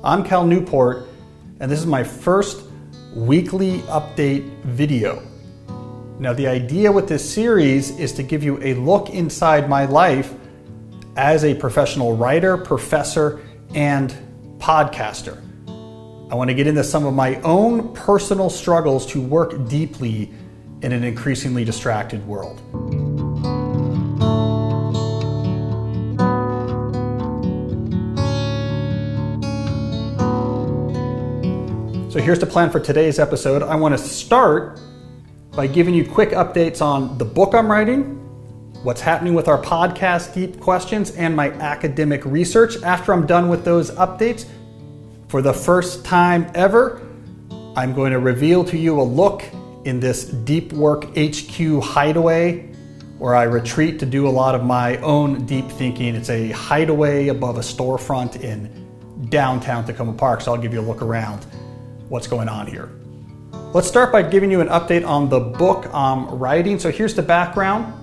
I'm Cal Newport, and this is my first weekly update video. Now, the idea with this series is to give you a look inside my life as a professional writer, professor, and podcaster. I want to get into some of my own personal struggles to work deeply in an increasingly distracted world. So here's the plan for today's episode. I want to start by giving you quick updates on the book I'm writing, what's happening with our podcast, Deep Questions, and my academic research. After I'm done with those updates, for the first time ever, I'm going to reveal to you a look in this Deep Work HQ hideaway where I retreat to do a lot of my own deep thinking. It's a hideaway above a storefront in downtown Tacoma Park, so I'll give you a look around what's going on here. Let's start by giving you an update on the book I'm writing. So here's the background.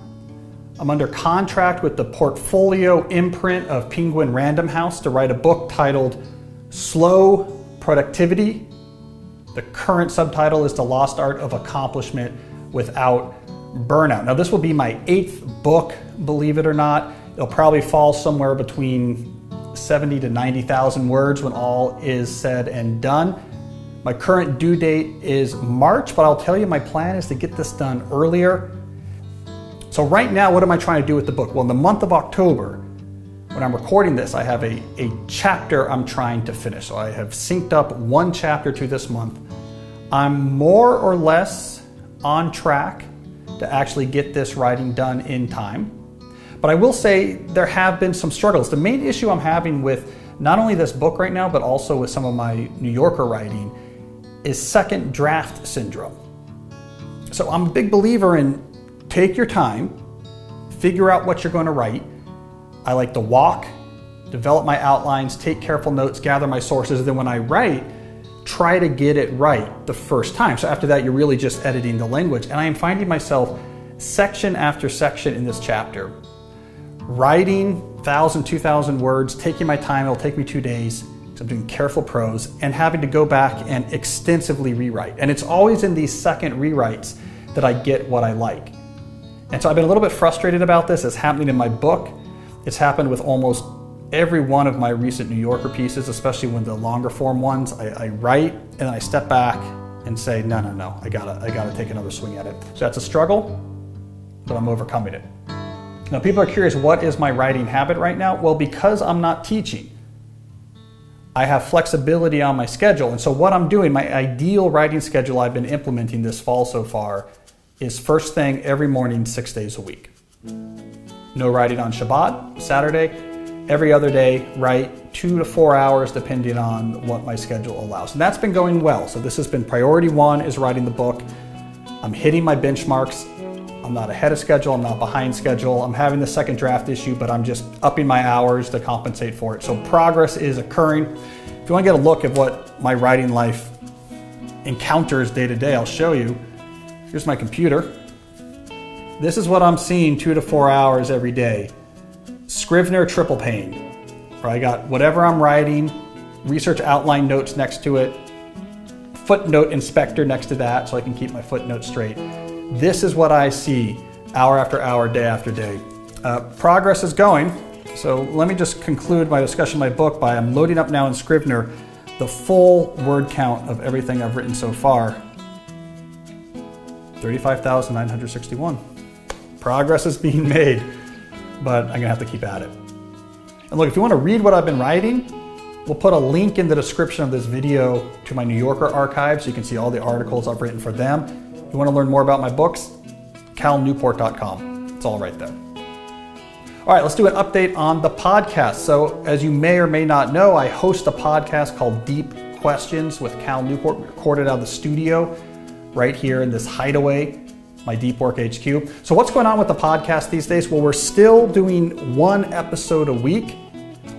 I'm under contract with the portfolio imprint of Penguin Random House to write a book titled Slow Productivity. The current subtitle is The Lost Art of Accomplishment Without Burnout. Now, this will be my 8th book, believe it or not. It'll probably fall somewhere between 70 to 90,000 words when all is said and done. My current due date is March, but I'll tell you my plan is to get this done earlier. So right now, what am I trying to do with the book? Well, in the month of October, when I'm recording this, I have a chapter I'm trying to finish. So I have synced up one chapter to this month. I'm more or less on track to actually get this writing done in time. But I will say there have been some struggles. The main issue I'm having with not only this book right now, but also with some of my New Yorker writing is second draft syndrome. So I'm a big believer in take your time, figure out what you're going to write. I like to walk, develop my outlines, take careful notes, gather my sources, and then when I write, try to get it right the first time. So after that, you're really just editing the language. And I am finding myself section after section in this chapter, writing 1,000, 2,000 words, taking my time. It'll take me 2 days. I'm doing careful prose and having to go back and extensively rewrite. And it's always in these second rewrites that I get what I like. And so I've been a little bit frustrated about this. It's happening in my book. It's happened with almost every one of my recent New Yorker pieces, especially when the longer form ones, I write and then I step back and say, no, I gotta take another swing at it. So that's a struggle, but I'm overcoming it. Now people are curious, what is my writing habit right now? Well, because I'm not teaching, I have flexibility on my schedule. And so what I'm doing, my ideal writing schedule I've been implementing this fall so far is first thing every morning, 6 days a week. No writing on Shabbat, Saturday. Every other day, write 2 to 4 hours depending on what my schedule allows. And that's been going well. So this has been priority 1 is writing the book. I'm hitting my benchmarks. I'm not ahead of schedule, I'm not behind schedule. I'm having the second draft issue, but I'm just upping my hours to compensate for it. So progress is occurring. If you want to get a look at what my writing life encounters day to day, I'll show you. Here's my computer. This is what I'm seeing 2 to 4 hours every day. Scrivener triple pane, where I got whatever I'm writing, research outline notes next to it, footnote inspector next to that so I can keep my footnotes straight. This is what I see hour after hour, day after day. Progress is going. So let me just conclude my discussion of my book by I'm loading up now in Scrivener the full word count of everything I've written so far. 35,961. Progress is being made, but I'm gonna have to keep at it. And look, if you wanna read what I've been writing, we'll put a link in the description of this video to my New Yorker archive so you can see all the articles I've written for them. If you want to learn more about my books, calnewport.com. It's all right there. All right, let's do an update on the podcast. So as you may or may not know, I host a podcast called Deep Questions with Cal Newport, recorded out of the studio right here in this hideaway, my Deep Work HQ. So what's going on with the podcast these days? Well, we're still doing 1 episode a week.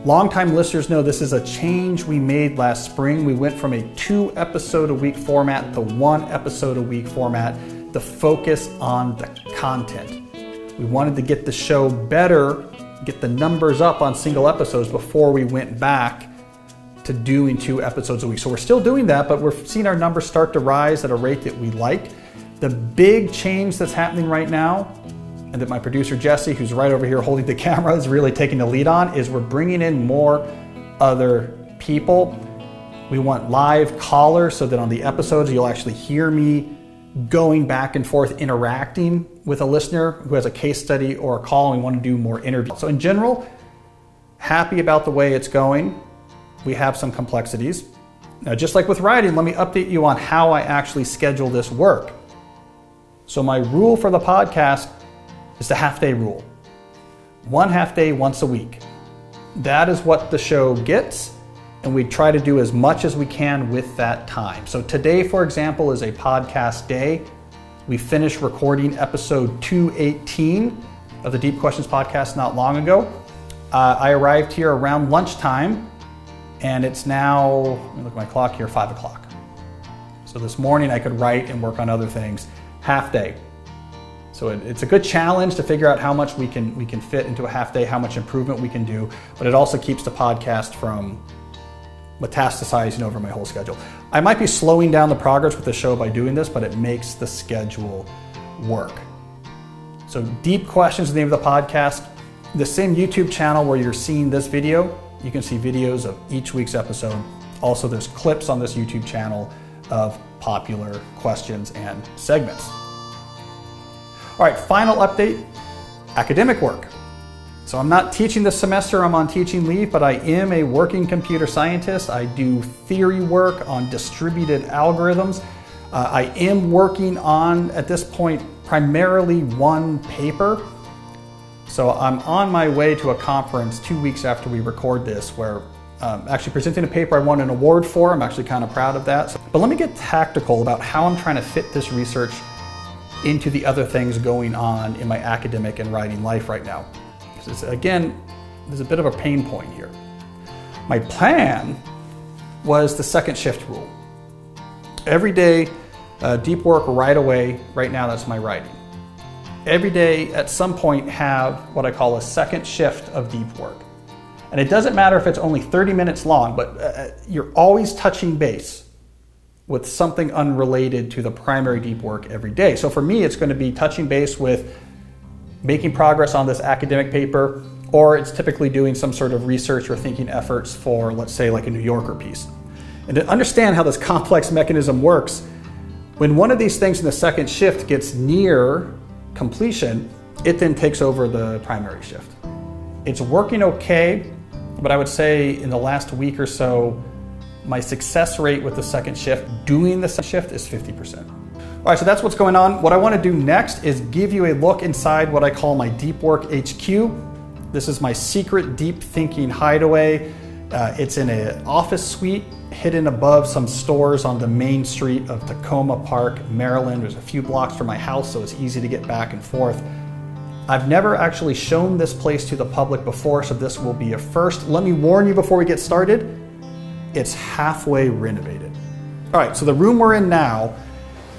Longtime listeners know this is a change we made last spring. We went from a 2 episode a week format to 1 episode a week format to focus on the content. We wanted to get the show better, get the numbers up on single episodes before we went back to doing 2 episodes a week. So we're still doing that, but we're seeing our numbers start to rise at a rate that we like. The big change that's happening right now, and that my producer Jesse, who's right over here holding the camera, is really taking the lead on, is we're bringing in more other people. We want live callers so that on the episodes you'll actually hear me going back and forth interacting with a listener who has a case study or a call, and we want to do more interviews. So in general, happy about the way it's going. We have some complexities. Now, just like with writing, let me update you on how I actually schedule this work. So my rule for the podcast is the half-day rule. 1 half day once a week. That is what the show gets, and we try to do as much as we can with that time. So today, for example, is a podcast day. We finished recording episode 218 of the Deep Questions podcast not long ago. I arrived here around lunchtime, and it's now, let me look at my clock here, 5 o'clock. So this morning I could write and work on other things, half day. So it's a good challenge to figure out how much we can fit into a half day, how much improvement we can do, but it also keeps the podcast from metastasizing over my whole schedule. I might be slowing down the progress with the show by doing this, but it makes the schedule work. So Deep Questions is the name of the podcast. The same YouTube channel where you're seeing this video, you can see videos of each week's episode. Also, there's clips on this YouTube channel of popular questions and segments. All right, final update, academic work. So I'm not teaching this semester, I'm on teaching leave, but I am a working computer scientist. I do theory work on distributed algorithms. I am working on, at this point, primarily 1 paper. So I'm on my way to a conference 2 weeks after we record this, where I'm actually presenting a paper I won an award for. I'm actually kind of proud of that. But let me get tactical about how I'm trying to fit this research into the other things going on in my academic and writing life right now. Because again, there's a bit of a pain point here. My plan was the second shift rule. Every day, deep work right away, right now that's my writing. Every day at some point have what I call a second shift of deep work. And it doesn't matter if it's only 30 minutes long, but you're always touching base with something unrelated to the primary deep work every day. So for me, it's going to be touching base with making progress on this academic paper, or it's typically doing some sort of research or thinking efforts for, let's say, like a New Yorker piece. And to understand how this complex mechanism works, when one of these things in the second shift gets near completion, it then takes over the primary shift. It's working okay, but I would say in the last week or so, my success rate with the second shift, doing the second shift, is 50%. All right, so that's what's going on. What I want to do next is give you a look inside what I call my Deep Work HQ. This is my secret deep thinking hideaway. It's in an office suite hidden above some stores on the main street of Tacoma Park, Maryland. There's a few blocks from my house, so it's easy to get back and forth. I've never actually shown this place to the public before, so this will be a first. Let me warn you before we get started, it's halfway renovated. All right, so the room we're in now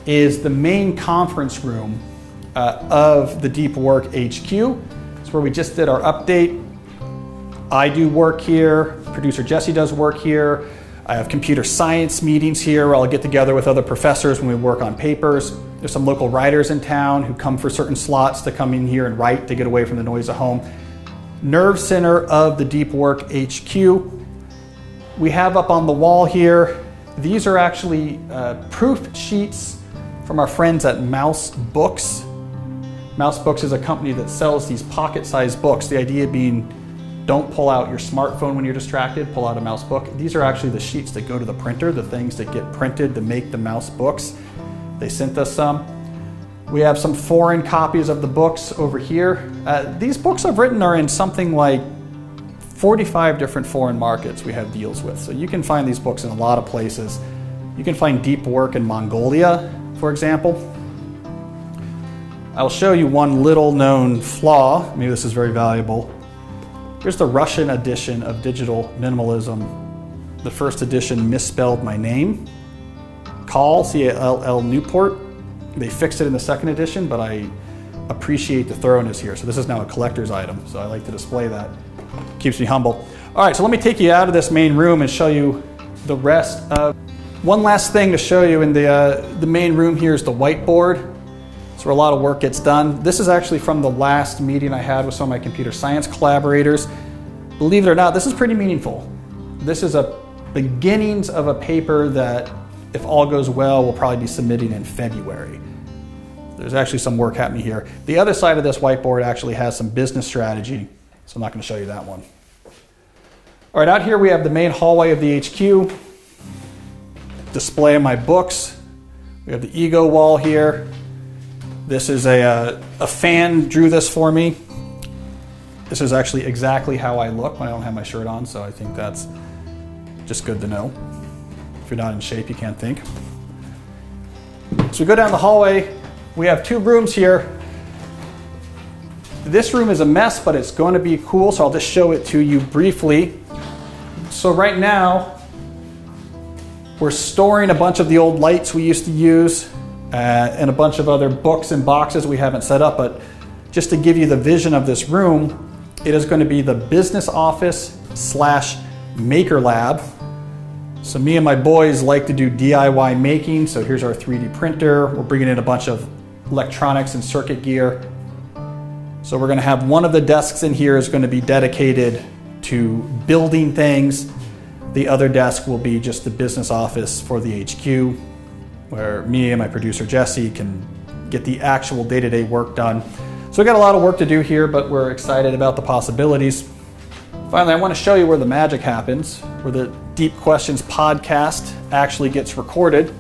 is the main conference room of the Deep Work HQ. It's where we just did our update. I do work here, producer Jesse does work here. I have computer science meetings here where I'll get together with other professors when we work on papers. There's some local writers in town who come for certain slots to come in here and write to get away from the noise of home. Nerve center of the Deep Work HQ. We have up on the wall here, these are actually proof sheets from our friends at Mouse Books. Mouse Books is a company that sells these pocket-sized books. The idea being, don't pull out your smartphone when you're distracted, pull out a mouse book. These are actually the sheets that go to the printer, the things that get printed to make the mouse books. They sent us some. We have some foreign copies of the books over here. These books I've written are in something like 45 different foreign markets we have deals with. So you can find these books in a lot of places. You can find deep work in Mongolia, for example. I'll show you one little known flaw. Maybe this is very valuable. Here's the Russian edition of Digital Minimalism. The first edition misspelled my name. Cal, C-A-L-L Newport. They fixed it in the second edition, but I appreciate the thoroughness here. So this is now a collector's item, so I like to display that. Keeps me humble. All All right, so let me take you out of this main room and show you the rest of. One last thing to show you in the main room here is the whiteboard. It's where a lot of work gets done. This is actually from the last meeting I had with some of my computer science collaborators. Believe it or not, this is pretty meaningful. This is a beginnings of a paper that, if all goes well, we'll probably be submitting in February. There's actually some work happening here. The other side of this whiteboard actually has some business strategy, so I'm not going to show you that one. All right, out here we have the main hallway of the HQ. Display of my books. We have the ego wall here. This is a fan drew this for me. This is actually exactly how I look when I don't have my shirt on, so I think that's just good to know. If you're not in shape, you can't think. So we go down the hallway. We have two rooms here. This room is a mess, but it's going to be cool, so I'll just show it to you briefly. So right now, we're storing a bunch of the old lights we used to use and a bunch of other books and boxes we haven't set up, but just to give you the vision of this room, it is going to be the business office / maker lab. So me and my boys like to do DIY making, so here's our 3D printer. We're bringing in a bunch of electronics and circuit gear. So we're going to have one of the desks in here is going to be dedicated to building things. The other desk will be just the business office for the HQ, where me and my producer Jesse can get the actual day-to-day work done. So we got a lot of work to do here, but we're excited about the possibilities. Finally, I want to show you where the magic happens, where the Deep Questions podcast actually gets recorded.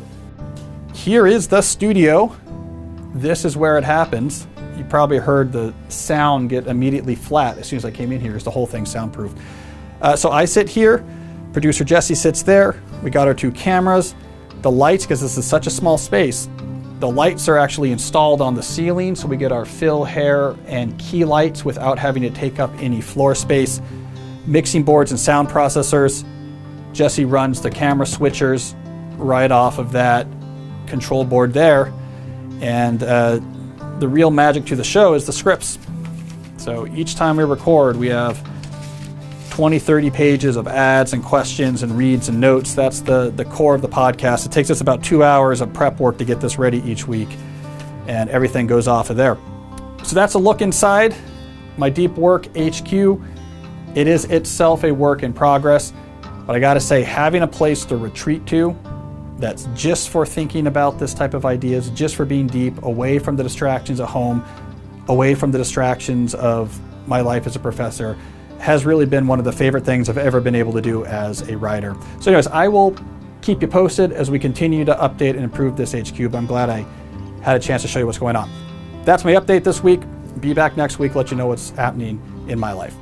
Here is the studio. This is where it happens. You probably heard the sound get immediately flat as soon as I came in here, because the whole thing's soundproof. So I sit here, producer Jesse sits there. We got our two cameras. The lights, because this is such a small space, the lights are actually installed on the ceiling, so we get our fill, hair, and key lights without having to take up any floor space. Mixing boards and sound processors. Jesse runs the camera switchers right off of that control board there. And the real magic to the show is the scripts. So each time we record, we have 20, 30 pages of ads and questions and reads and notes. That's the core of the podcast. It takes us about 2 hours of prep work to get this ready each week, and everything goes off of there. So that's a look inside my Deep Work HQ. It is itself a work in progress, but I gotta say, having a place to retreat to that's just for thinking about this type of ideas, just for being deep, away from the distractions at home, away from the distractions of my life as a professor, has really been one of the favorite things I've ever been able to do as a writer. So anyways, I will keep you posted as we continue to update and improve this HQ, but I'm glad I had a chance to show you what's going on. That's my update this week. Be back next week, let you know what's happening in my life.